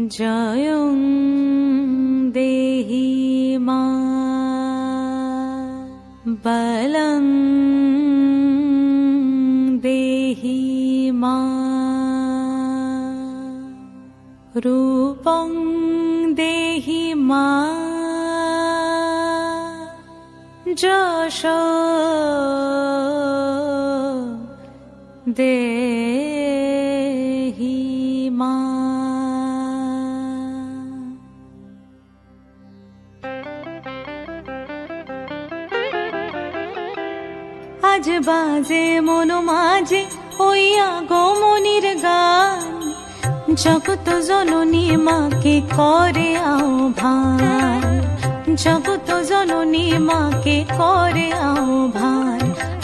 জয়ং দেহি মা বলং দেহি মা রূপং দেহি মা যশ দেহি মা। আজ বাজে মন মাঝে ওই আগমনীর গান, জগত জননী মাকে করে আহ্বান, জগত জননী মাকে করে আহ্বান।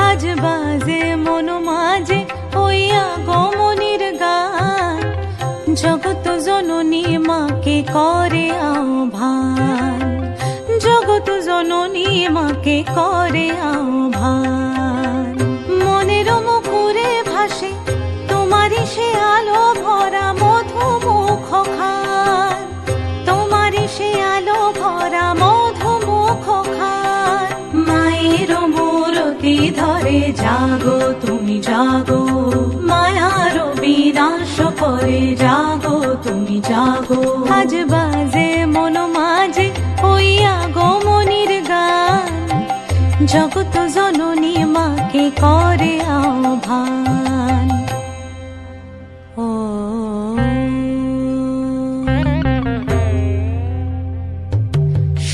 আজ বাজে মন মাঝে ওই আগমনীর গান, জগত জননী মাকে করে আহ্বান, জগত জননী মাকে করে আহ্বান। মনের মুখরে ভাসে তোমারই সে আলো ভরা মধুমুখ খান, তোমারই সে আলো ভরা মধুমুখ খান। মায়ের মূরতি ধরে জাগো তুমি জাগো, মায়ার বিনাশ করে জাগো তুমি জাগো। আজ বাজে মন মাঝে ওই আগমনীর গান, জগত জননী মাকে করে আহ্বান। ও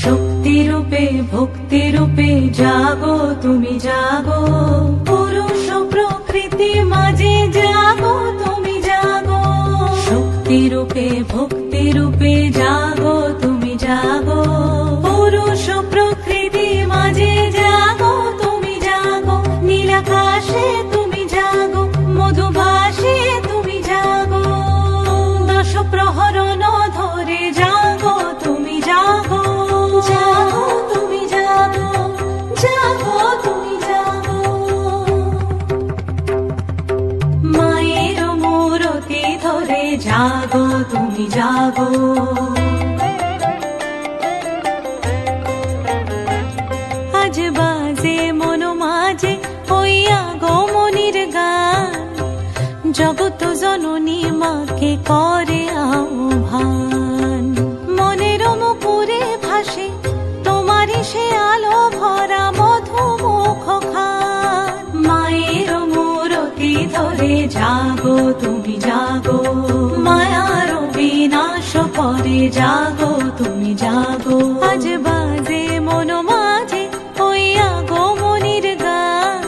শক্তি রূপে ভক্তি রূপে জাগো তুমি জাগো, পুরুষ প্রকৃতি মাঝে জাগো তুমি জাগো। শক্তি রূপে ভক্তি রূপে জাগো তুমি জাগো, পুরুষ প্রকৃতি মাঝে জাগো তুমি জাগো। নীলাকাশে তুমি জাগো, মধুভাষে তুমি জাগো, দশ প্রহরণ ধরে জাগো তুমি জাগো, জাগো তুমি জাগো, জাগো তুমি জাগো। মায়ের মূরতি ধরে জাগো তুমি জাগো। আজ বাজে মন মাঝে ওই আগমনীর গান, জগত জননী মাকে করে আহ্বান। মনের মুখরে ভাসে তোমারই সে আলো ভরা মধুমুখ খান। মায়ের মূরতি ধরে জাগো তুমি জাগো, মায়ার বিনাশ করে জাগো তুমি জাগো। আজ বাজে মন মাঝে ওই আগমনীর গান,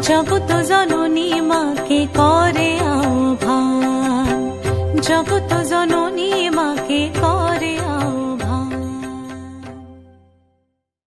জগত জননী মাকে করে আহ্বান, জগত জননী মাকে করে